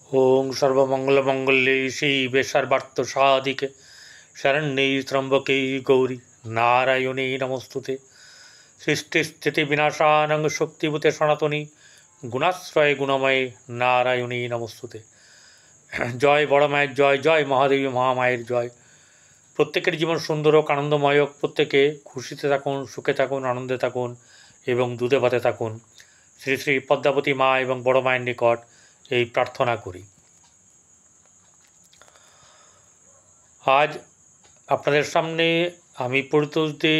ओं सर्वमंगलमंगल्ये शिवे सर्वार्थसाधिके शरण्ये त्र्यंबके गौरी नारायणे नमोस्तुते। सृष्टिस्थितिविनाशानं शक्तिभूते सनातनी गुणाश्रये गुणमये नारायणे नमोस्तुते। जय बड़ माয়ের जय, जय महादेवी महामाয়ের जय। প্রত্যেকের জীবন সুন্দর হোক, আনন্দময় হোক, প্রত্যেকে খুশিতে থাকুন, সুখে থাকুন, আনন্দে থাকুন এবং দুধে ভাতে থাকুন। শ্রী শ্রী পদ্মাবতী মা এবং বড় মায়ের নিকট এই প্রার্থনা করি। আজ আপনাদের সামনে আমি পরিতোষ দে,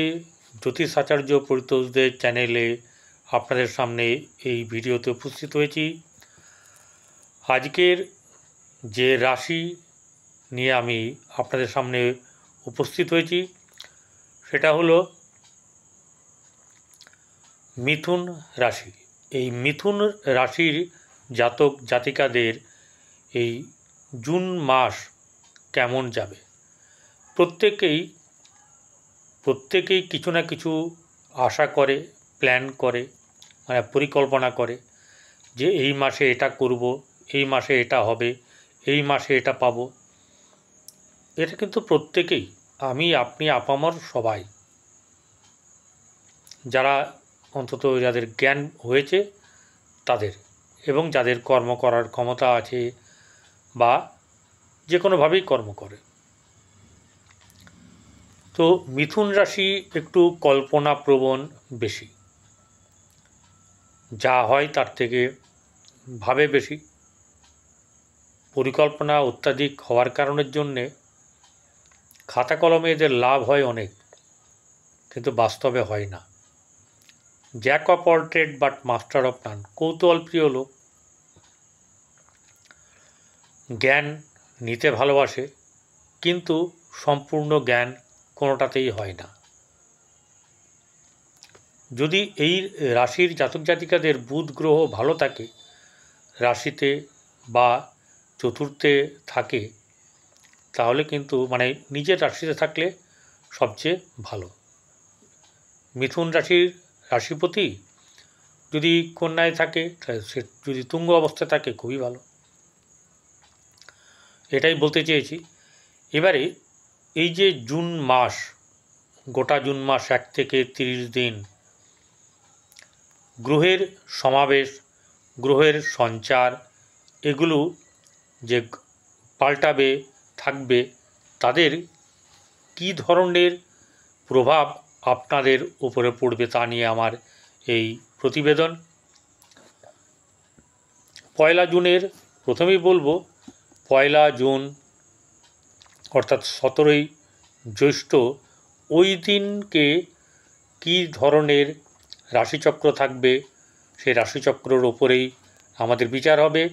জ্যোতিষ আচার্য পরিতোষ দে চ্যানেলে আপনাদের সামনে এই ভিডিওতে উপস্থিত হয়েছি। আজকের যে রাশি নিয়ে আমি আপনাদের সামনে উপস্থিত হয়েছি সেটা হলো মিথুন রাশি। এই মিথুন রাশির জাতক জাতিকাদের এই জুন মাস কেমন যাবে। প্রত্যেকেই কিছু না কিছু আশা করে, প্ল্যান করে, মানে পরিকল্পনা করে যে এই মাসে এটা করব, এই মাসে এটা হবে, এই মাসে এটা পাবো। এটা কিন্তু প্রত্যেকেই, আমি, আপনি, আপামর সবাই, যারা অন্তত যাদের জ্ঞান হয়েছে তাদের, এবং যাদের কর্ম করার ক্ষমতা আছে বা যে কোনোভাবেই কর্ম করে। তো মিথুন রাশি একটু কল্পনাপ্রবণ বেশি, যা হয় তার থেকে ভাবে বেশি। পরিকল্পনা অত্যাধিক হওয়ার কারণের জন্যে খাতা কলমে এদের লাভ হয় অনেক, কিন্তু বাস্তবে হয় না। Jack of all trade but master of নান। কৌতূহল প্রিয় লোক, জ্ঞান নিতে ভালোবাসে, কিন্তু সম্পূর্ণ জ্ঞান কোনোটাতেই হয় না। যদি এই রাশির জাতক জাতিকাদের বুধ গ্রহ ভালো থাকে, রাশিতে বা চতুর্থে থাকে, তাহলে কিন্তু মানে নিজের রাশিতে থাকলে সবচেয়ে ভালো। মিথুন রাশির রাশিপতি যদি কন্যায় থাকে, সে যদি তুঙ্গ অবস্থায় থাকে খুবই ভালো। এটাই বলতে চেয়েছি। এবারে এই যে জুন মাস, গোটা জুন মাস 1 থেকে 30 দিন গ্রহের সমাবেশ, গ্রহের সঞ্চার, এগুলো যে পাল্টাবে, থাকবে, তাদের কী ধরনের প্রভাব আপনাদের উপরে পড়বে তা নিয়ে আমার এই প্রতিবেদন। পয়লা জুনের প্রথমেই বলবো, পয়লা জুন অর্থাৎ 17ই জ্যৈষ্ঠ, ওই দিনকে কী ধরনের রাশিচক্র থাকবে সেই রাশিচক্রের ওপরেই আমাদের বিচার হবে।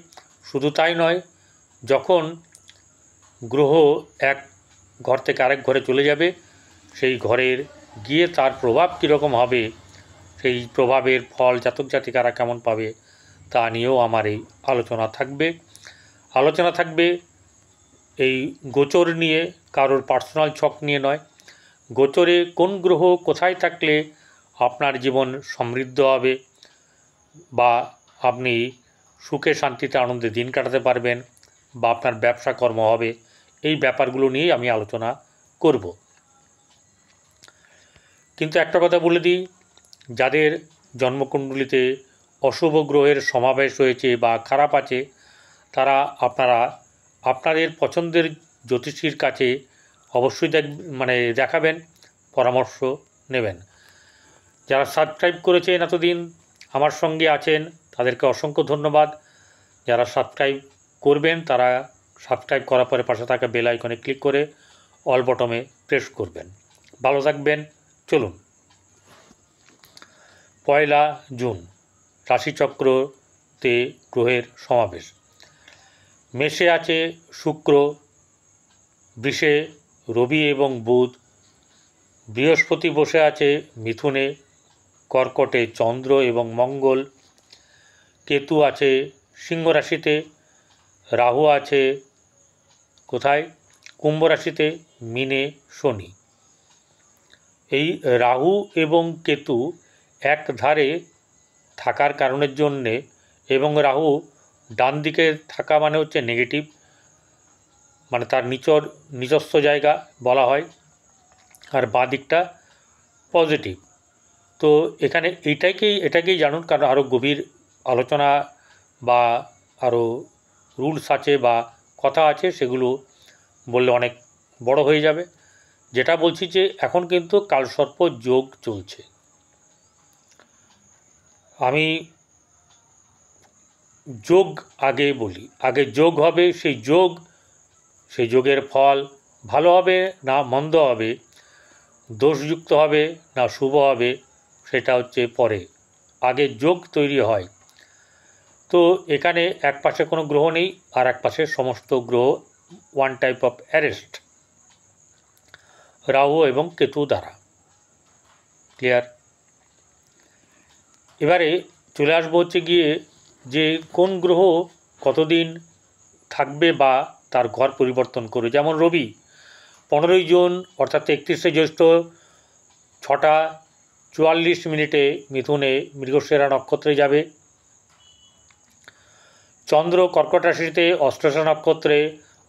শুধু তাই নয়, যখন গ্রহ এক ঘর থেকে আরেক ঘরে চলে যাবে, সেই ঘরের গিয়ে তার প্রভাব কীরকম হবে, সেই প্রভাবের ফল জাতক জাতিকারা কেমন পাবে তা নিয়েও আমার এই আলোচনা থাকবে এই গোচর নিয়ে, কারোর পার্সোনাল ছক নিয়ে নয়। গোচরে কোন গ্রহ কোথায় থাকলে আপনার জীবন সমৃদ্ধ হবে বা আপনি সুখে শান্তিতে আনন্দে দিন কাটাতে পারবেন বা আপনার ব্যবসা কর্ম হবে, এই ব্যাপারগুলো নিয়েই আমি আলোচনা করব। কিন্তু একটা কথা বলে দিই, যাদের জন্মকুণ্ডলিতে অশুভ গ্রহের সমাবেশ হয়েছে বা খারাপ আছে, তারা আপনাদের পছন্দের জ্যোতিষীর কাছে অবশ্যই দেখাবেন, পরামর্শ নেবেন। যারা সাবস্ক্রাইব করেছেন এতদিন আমার সঙ্গে আছেন, তাদেরকে অসংখ্য ধন্যবাদ। যারা সাবস্ক্রাইব করবেন তারা সাবস্ক্রাইব করার পরে পাশে থাকা বেল আইকনে ক্লিক করে অল বটমে প্রেস করবেন। ভালো থাকবেন। চলুন, পয়লা জুন রাশিচক্রতে গ্রহের সমাবেশ। মেষে আছে শুক্র, বৃষে রবি এবং বুধ, বৃহস্পতি বসে আছে মিথুনে, কর্কটে চন্দ্র এবং মঙ্গল, কেতু আছে সিংহ রাশিতে, রাহু আছে কোথায়, কুম্ভ রাশিতে, মীনে শনি। এই রাহু এবং কেতু এক ধারে থাকার কারণের জন্যে, এবং রাহু ডান দিকে থাকা মানে হচ্ছে নেগেটিভ, মানে তার নিজস্ব জায়গা বলা হয়, আর বাঁ দিকটা পজিটিভ। তো এখানে এটাকেই জানুন, কারণ আরও গভীর আলোচনা বা আরও রুলস আছে বা কথা আছে, সেগুলো বললে অনেক বড় হয়ে যাবে। যেটা বলছি যে এখন কিন্তু কালসর্প যোগ চলছে। আমি যোগ আগে বলি, আগে যোগ হবে, সেই যোগের ফল ভালো হবে না মন্দ হবে, দোষযুক্ত হবে না শুভ হবে, সেটা হচ্ছে পরে। আগে যোগ তৈরি হয়। তো এখানে এক পাশে কোনো গ্রহ নেই, আর এক পাশে সমস্ত গ্রহ one type of arrest, Rahu এবং কেতু দ্বারা। ক্লিয়ার? এবারে চলে আসবো হচ্ছে গিয়ে যে কোন গ্রহ কতদিন থাকবে বা তার ঘর পরিবর্তন করে। যেমন রবি 15ই জুন অর্থাৎ 31শে জ্যৈষ্ঠ 6:44 মিথুনে মৃগশিরা নক্ষত্রে যাবে। চন্দ্র কর্কট রাশিতে অষ্টআশা নক্ষত্রে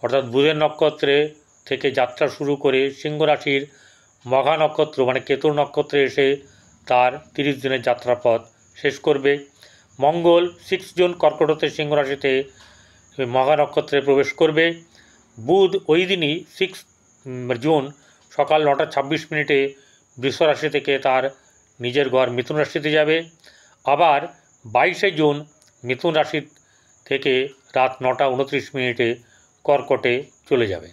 অর্থাৎ বুধের নক্ষত্রে থেকে যাত্রা শুরু করে সিংহ রাশির মঘা নক্ষত্র মানে কেতুর নক্ষত্রে এসে তার 30 দিনের যাত্রাপথ শেষ করবে। মঙ্গল 6 জুন কর্কট হতে সিংহ রাশিতে মঘা নক্ষত্রে প্রবেশ করবে। বুধ ওই দিনই 6 জুন সকাল 9:26 বৃষ রাশি থেকে তার নিজের ঘর মিথুন রাশিতে যাবে। আবার 22শে জুন মিথুন রাশি থেকে রাত 9:29 কর্কটে চলে যাবে।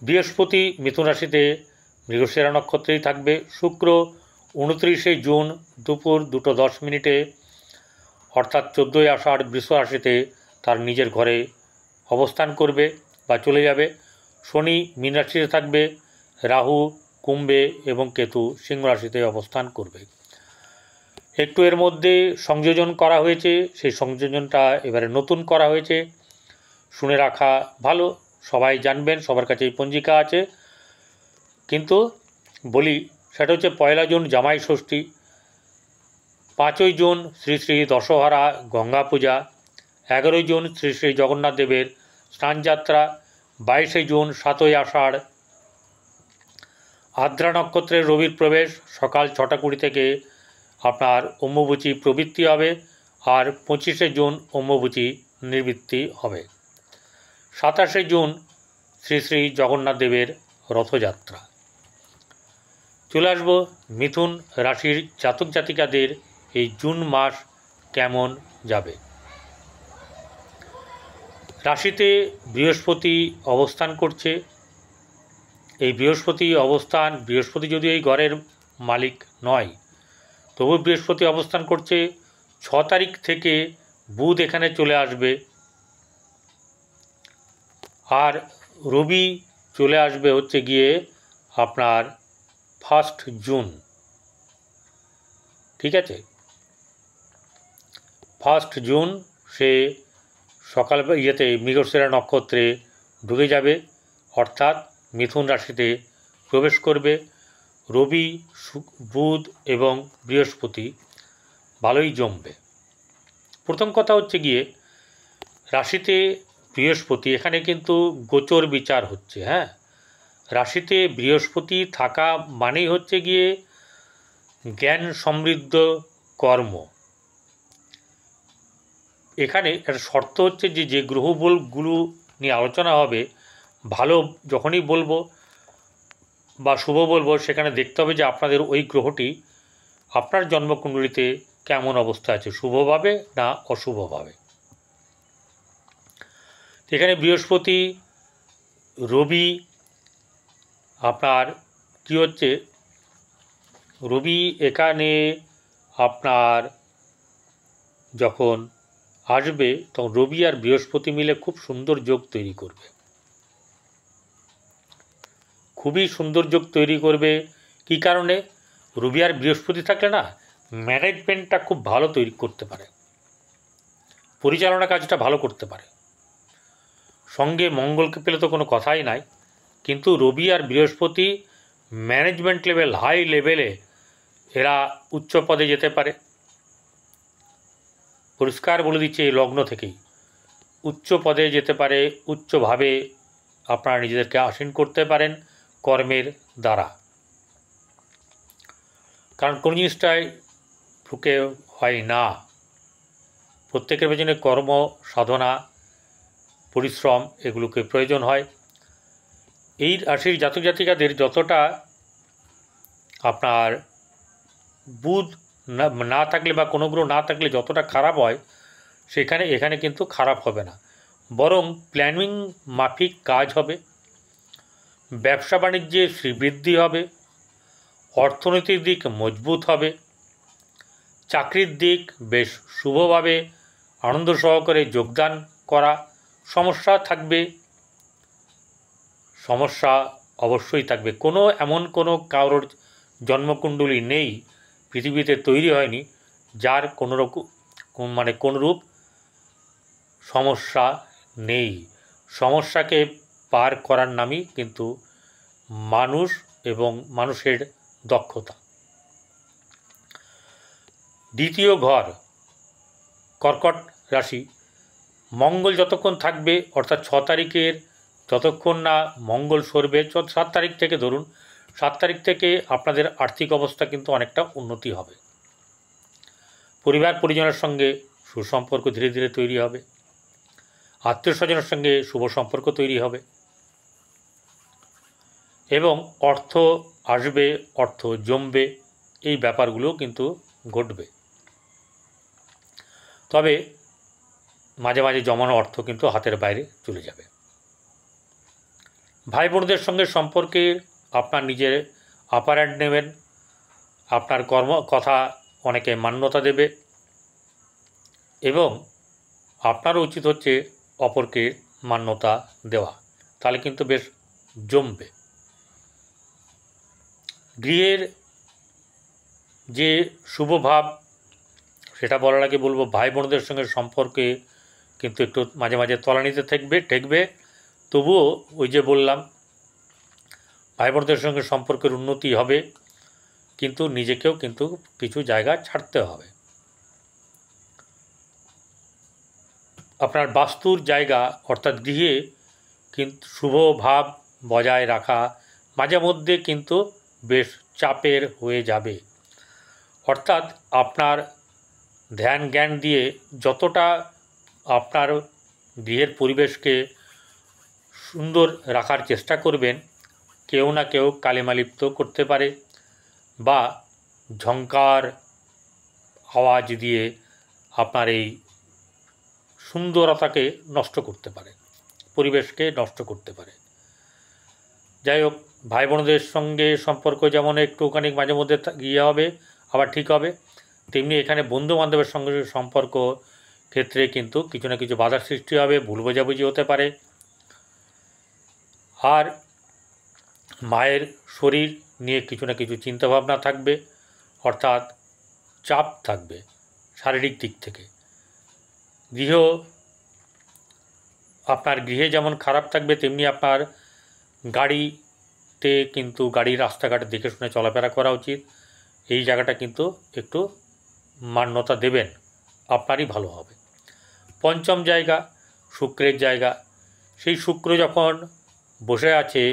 বৃহস্পতি মিথুন রাশিতে মৃগশিরা নক্ষত্রেই থাকবে। শুক্র 29শে জুন দুপুর 2:10 অর্থাৎ 14ই আষাঢ় বৃষ রাশিতে তার নিজের ঘরে অবস্থান করবে বা চলে যাবে। শনি মীন রাশিতে থাকবে, রাহু কুম্ভে এবং কেতু সিংহ রাশিতে অবস্থান করবে। একটু এর মধ্যে সংযোজন করা হয়েছে, সেই সংযোজনটা এবারে নতুন করা হয়েছে, শুনে রাখা ভালো, সবাই জানবেন, সবার কাছে এই পঞ্জিকা আছে। কিন্তু বলি সেটা হচ্ছে 1 জুন জামাই ষষ্ঠী, 5ই জুন শ্রী শ্রী দশহরা গঙ্গা পূজা, 11ই জুন শ্রী শ্রী জগন্নাথ দেবের স্নানযাত্রা, 22শে জুন 7ই আষাঢ় আদ্রা নক্ষত্রের রবির প্রবেশ, সকাল 6:20 থেকে আপনার অম্বুবচী প্রবৃত্তি হবে, আর 25শে জুন অম্বুবচী নিবৃত্তি হবে। 27শে জুন শ্রী শ্রী জগন্নাথ দেবের রথযাত্রা। চলে আসব মিথুন রাশির জাতক জাতিকাদের এই জুন মাস কেমন যাবে। রাশিতে বৃহস্পতি অবস্থান করছে। এই বৃহস্পতি যদিও এই ঘরের মালিক নয়, তবু বৃহস্পতি অবস্থান করছে। 6 তারিখ থেকে বুধ এখানে চলে আসবে, আর রবি চলে আসবে হচ্ছে গিয়ে আপনার 1 জুন। ঠিক আছে, 1 জুন সে সকাল মৃগশিরা নক্ষত্রে ঢুকে যাবে, অর্থাৎ মিথুন রাশিতে প্রবেশ করবে। রবি বুধ এবং বৃহস্পতি ভালোই জমবে। প্রথম কথা হচ্ছে গিয়ে রাশিতে বৃহস্পতি, এখানে কিন্তু গোচর বিচার হচ্ছে। হ্যাঁ, রাশিতে বৃহস্পতি থাকা মানেই হচ্ছে গিয়ে জ্ঞান সমৃদ্ধ কর্ম। এখানে একটা শর্ত হচ্ছে যে গ্রহগুলো নিয়ে আলোচনা হবে, ভালো যখনই বলবো বা শুভ বলবো, সেখানে দেখতে হবে যে আপনাদের ওই গ্রহটি আপনার জন্মকুণ্ডলিতে কেমন অবস্থা আছে, শুভভাবে না অশুভভাবে। এখানে বৃহস্পতি রবি আপনার কি হচ্ছে, রবি এখানে আপনার যখন আসবে তখন রবি আর বৃহস্পতি মিলে খুব সুন্দর যোগ তৈরি করবে, খুবই সুন্দর যোগ তৈরি করবে। কী কারণে? রবি আর বৃহস্পতি থাকলে না ম্যানেজমেন্টটা খুব ভালো তৈরি করতে পারে, পরিচালনা কাজটা ভালো করতে পারে। সঙ্গে মঙ্গলকে পেলে তো কোনো কথাই নাই, কিন্তু রবি আর বৃহস্পতি ম্যানেজমেন্ট লেভেল, হাই লেভেলে এরা উচ্চ পদে যেতে পারে, পরিষ্কার বলে দিচ্ছে এই লগ্ন থেকেই উচ্চ পদে যেতে পারে, উচ্চভাবে আপনারা নিজেদেরকে আসীন করতে পারেন কর্মের দ্বারা। কারণ কোন জিনিসটাই ঢুকে হয় না, প্রত্যেকের পেছনে কর্ম সাধনা পরিশ্রম এগুলোকে প্রয়োজন হয়। এই রাশির জাতক জাতিকাদের যতটা আপনার বুধ না থাকলে বা কোনো গ্রহ না থাকলে যতটা খারাপ হয় এখানে কিন্তু খারাপ হবে না, বরং প্ল্যানিং মাফিক কাজ হবে, ব্যবসা বাণিজ্যে শ্রীবৃদ্ধি হবে, অর্থনৈতিক দিক মজবুত হবে, চাকরির দিক বেশ শুভভাবে আনন্দ সহকারে যোগদান করা। সমস্যা থাকবে, সমস্যা অবশ্যই থাকবে। এমন কোনো কারোর জন্মকুণ্ডলী নেই, পৃথিবীতে তৈরি হয়নি যার কোনরূপ সমস্যা নেই। সমস্যাকে পার করার নামই কিন্তু মানুষ এবং মানুষের দক্ষতা। দ্বিতীয় ঘর কর্কট রাশি, মঙ্গল যতক্ষণ থাকবে অর্থাৎ 6 তারিখের যতক্ষণ না মঙ্গল সরবে, 7 তারিখ থেকে ধরুন, 7 তারিখ থেকে আপনাদের আর্থিক অবস্থা কিন্তু অনেকটা উন্নতি হবে। পরিবার পরিজনের সঙ্গে সুসম্পর্ক ধীরে ধীরে তৈরি হবে, আত্মীয় স্বজনের সঙ্গে শুভ সম্পর্ক তৈরি হবে এবং অর্থ আসবে, অর্থ জমবে, এই ব্যাপারগুলো কিন্তু ঘটবে। তবে মাঝে মাঝে জমানো অর্থ কিন্তু হাতের বাইরে চলে যাবে। ভাই বোনদের সঙ্গে সম্পর্কে আপনার নিজের আপার হ্যান্ড নেবেন, আপনার কথা অনেকে মান্যতা দেবে এবং আপনারও উচিত হচ্ছে অপরকে মান্যতা দেওয়া, তাহলে কিন্তু বেশ জমবে। গৃহের যে শুভ ভাব সেটা বলার আগে বলবো, ভাই বোনদের সঙ্গে সম্পর্কে কিন্তু একটু মাঝে মাঝে তলানিতে ঠেকবে। তবুও ওই যে বললাম, ভাই বোনদের সঙ্গে সম্পর্কের উন্নতি হবে, কিন্তু নিজেকেও কিন্তু কিছু জায়গা ছাড়তে হবে। আপনার বাস্তুর জায়গা অর্থাৎ গৃহে কিন্তু শুভ ভাব বজায় রাখা মাঝে মধ্যে কিন্তু বেশ চাপের হয়ে যাবে। অর্থাৎ আপনার ধ্যান জ্ঞান দিয়ে যতটা আপনার গৃহের পরিবেশকে সুন্দর রাখার চেষ্টা করবেন, কেউ না কেউ কালিমালিপ্ত করতে পারে বা ঝংকার আওয়াজ দিয়ে আপনার এই সুন্দরতাকে নষ্ট করতে পারে, পরিবেশকে নষ্ট করতে পারে। যাই হোক, ভাই বোনদের সঙ্গে সম্পর্ক যেমন একটুখানি মাঝে মধ্যে হবে, আবার ঠিক হবে, তেমনি এখানে বন্ধু বান্ধবের সঙ্গে সম্পর্ক ক্ষেত্রে কিন্তু কিছু না কিছু বাধার সৃষ্টি হবে, ভুল বোঝাবুঝি হতে পারে। আর মায়ের শরীর নিয়ে কিছু না কিছু চিন্তাভাবনা থাকবে, অর্থাৎ চাপ থাকবে শারীরিক দিক থেকে। আপনার গৃহে যেমন খারাপ থাকবে, তেমনি আপনার গাড়িতে কিন্তু গাড়ির রাস্তাঘাট দেখে শুনে চলাফেরা করা উচিত। এই জায়গাটা কিন্তু একটু মান্যতা দেবেন, আপনারই ভালো হবে। পঞ্চম জায়গা শুক্রের জায়গা, সেই শুক্র যখন বসে আছে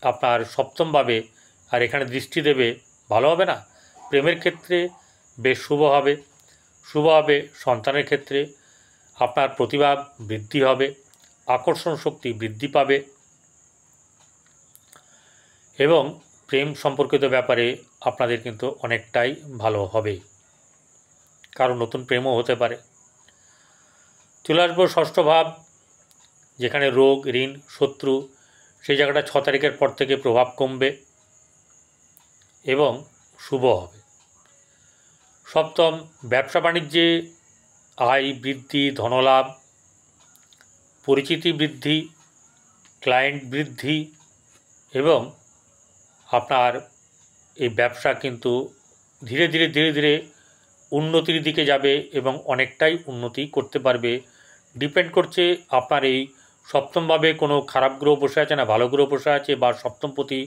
আপনার সপ্তমভাবে আর এখানে দৃষ্টি দেবে, ভালো হবে না? প্রেমের ক্ষেত্রে বেশ শুভ হবে, সন্তানের ক্ষেত্রে আপনার প্রতিভা বৃদ্ধি হবে, আকর্ষণ শক্তি বৃদ্ধি পাবে এবং প্রেম সম্পর্কিত ব্যাপারে আপনাদের কিন্তু অনেকটাই ভালো হবে, কারণ নতুন প্রেমও হতে পারে। চলে আসবো ষষ্ঠ ভাব, যেখানে রোগ, ঋণ, শত্রু, সেই জায়গাটা 6 তারিখের পর থেকে প্রভাব কমবে এবং শুভ হবে। সপ্তম, ব্যবসা বাণিজ্যে আয় বৃদ্ধি, ধনলাভ, পরিচিতি বৃদ্ধি, ক্লায়েন্ট বৃদ্ধি এবং আপনার এই ব্যবসা কিন্তু ধীরে ধীরে উন্নতির দিকে যাবে এবং অনেকটাই উন্নতি করতে পারবে। ডিপেন্ড করছে আপনার এই সপ্তমভাবে কোনো খারাপ গ্রহ বসে আছে না ভালো গ্রহ বসে আছে, বা সপ্তমপতি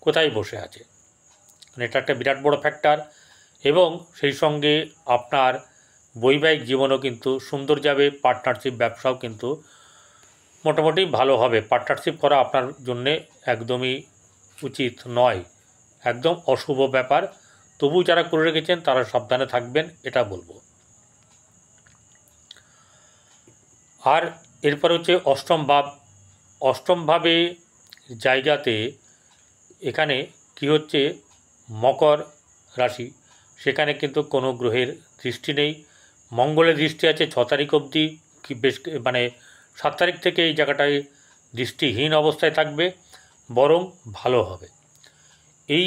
কোথায় বসে আছে, এটা একটা বিরাট বড় ফ্যাক্টর। এবং সেই সঙ্গে আপনার বৈবাহিক জীবনও কিন্তু সুন্দর যাবে। পার্টনারশিপ ব্যবসাও কিন্তু মোটামুটি ভালো হবে। পার্টনারশিপ করা আপনার জন্যে একদমই উচিত নয়, একদম অশুভ ব্যাপার। তবু যারা করে রেখেছেন তারা সাবধানে থাকবেন, এটা বলবো। আর এরপর হচ্ছে অষ্টম ভাব। অষ্টম ভাবে জায়গাতে এখানে কি হচ্ছে, মকর রাশি, সেখানে কিন্তু কোনো গ্রহের দৃষ্টি নেই। মঙ্গলের দৃষ্টি আছে 6 তারিখ অবধি, কি বেশ মানে 7 তারিখ থেকে এই জায়গাটায় দৃষ্টিহীন অবস্থায় থাকবে, বরং ভালো হবে। এই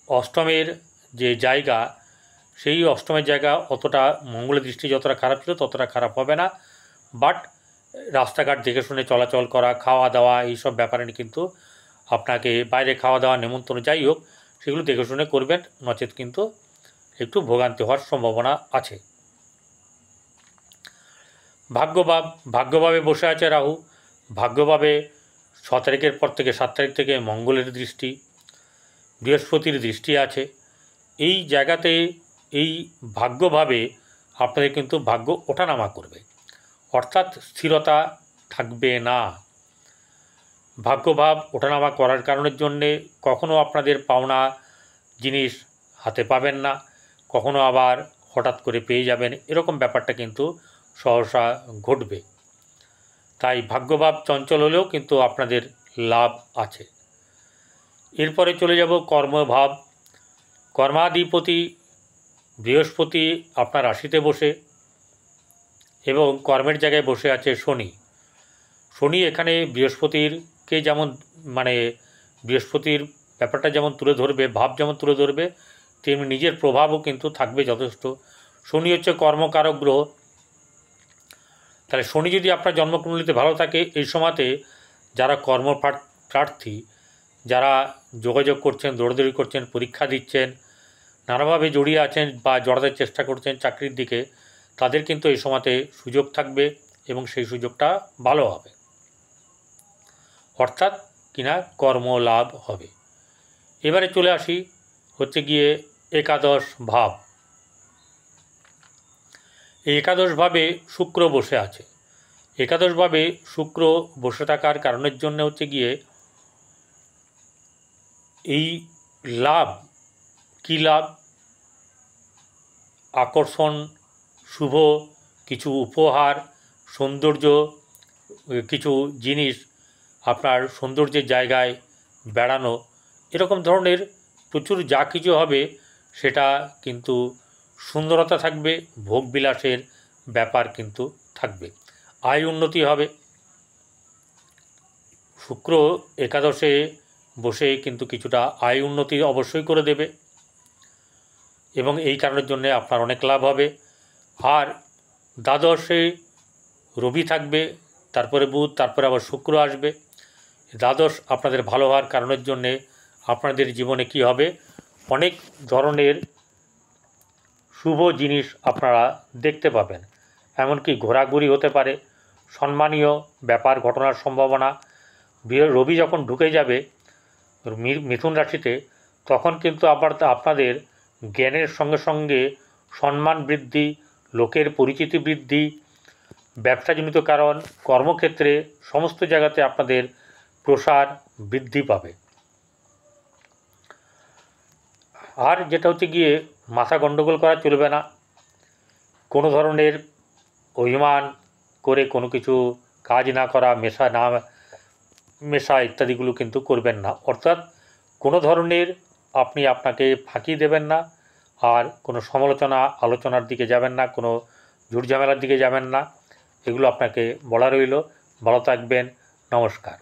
অষ্টমের যে জায়গা, সেই অষ্টমের জায়গা অতটা মঙ্গলের দৃষ্টি যতটা খারাপ ছিল ততটা খারাপ হবে না। বাট রাস্তাঘাট দেখে শুনে চলাচল করা, খাওয়া দাওয়া, এইসব ব্যাপারে কিন্তু আপনাকে বাইরে খাওয়া দাওয়া, নেমন্তন্ন যাই হোক, সেগুলো দেখে শুনে করবেন, নচেত কিন্তু একটু ভোগান্তি হওয়ার সম্ভাবনা আছে। ভাগ্যভাব, ভাগ্যভাবে বসে আছে রাহু। ভাগ্যভাবে 6 তারিখের পর থেকে 7 তারিখ থেকে মঙ্গলের দৃষ্টি, বৃহস্পতির দৃষ্টি আছে। এই জায়গাতে এই ভাগ্যভাবে আপনাদের কিন্তু ভাগ্য ওঠানামা করবে, অর্থাৎ স্থিরতা থাকবে না। ভাগ্যভাব ওঠানামা করার কারণের জন্যে কখনো আপনাদের পাওনা জিনিস হাতে পাবেন না, কখনো আবার হঠাৎ করে পেয়ে যাবেন, এরকম ব্যাপারটা কিন্তু সহসা ঘটবে। তাই ভাগ্যভাব চঞ্চল হলেও কিন্তু আপনাদের লাভ আছে। এরপরে চলে যাব কর্মভাব। কর্মাধিপতি বৃহস্পতি আপনার রাশিতে বসে এবং কর্মের জায়গায় বসে আছে শনি। শনি এখানে বৃহস্পতিরকে যেমন মানে বৃহস্পতির ব্যাপারটা যেমন তুলে ধরবে, ভাব যেমন তুলে ধরবে, তেমনি নিজের প্রভাবও কিন্তু থাকবে যথেষ্ট। শনি হচ্ছে কর্মকারক গ্রহ। তাহলে শনি যদি আপনার জন্মকুণ্ডলিতে ভালো থাকে, এই সময়তে যারা কর্মপ্রার্থী, যারা যোগাযোগ করছেন, দৌড়দৌড়ি করছেন, পরীক্ষা দিচ্ছেন, নানাভাবে জড়িয়ে আছেন বা জড়াতে চেষ্টা করছেন চাকরির দিকে, তাদের কিন্তু এই সময়তে সুযোগ থাকবে এবং সেই সুযোগটা ভালো হবে, অর্থাৎ কিনা কর্মলাভ হবে। এবারে চলে আসি হচ্ছে গিয়ে একাদশ ভাব। এই একাদশভাবে শুক্র বসে আছে। একাদশভাবে শুক্র বসে থাকার কারণের জন্য হচ্ছে গিয়ে এই লাভ, কী লাভ, আকর্ষণ, শুভ কিছু উপহার, সৌন্দর্য, কিছু জিনিস, আপনার সৌন্দর্যের জায়গায় বেড়ানো, এরকম ধরনের প্রচুর যা কিছু হবে সেটা কিন্তু সুন্দরতা থাকবে, ভোগবিলাসের ব্যাপার কিন্তু থাকবে, আয় উন্নতি হবে। শুক্র একাদশে বসে কিন্তু কিছুটা আয় উন্নতি অবশ্যই করে দেবে এবং এই কারণের জন্য আপনার অনেক লাভ হবে। আর দ্বাদশে রবি থাকবে, তারপরে বুধ, তারপরে আবার শুক্র আসবে। দ্বাদশ আপনাদের ভালো হওয়ার কারণের জন্যে আপনাদের জীবনে কি হবে, অনেক ধরনের শুভ জিনিস আপনারা দেখতে পাবেন, এমনকি ঘোরাঘুরি হতে পারে, সম্মানীয় ব্যাপার ঘটনার সম্ভাবনা। রবি যখন ঢুকে যাবে মিথুন রাশিতে, তখন কিন্তু আবার আপনাদের জ্ঞানের সঙ্গে সঙ্গে সম্মান বৃদ্ধি, লোকের পরিচিতি বৃদ্ধি, ব্যবসাজনিত কারণ, কর্মক্ষেত্রে সমস্ত জায়গাতে আপনাদের প্রসার বৃদ্ধি পাবে। আর যেটা হচ্ছে গিয়ে মাথা গণ্ডগোল করা চলবে না, কোনো ধরনের অভিমান করে কোনো কিছু কাজ না করা, মেশা ইত্যাদিগুলো কিন্তু করবেন না, অর্থাৎ কোনো ধরনের আপনি আপনাকে ফাঁকি দেবেন না, আর কোনো সমালোচনা আলোচনার দিকে যাবেন না, কোনো ঝুটঝামেলার দিকে যাবেন না, এগুলো আপনাকে বলা রইল। ভালো থাকবেন, নমস্কার।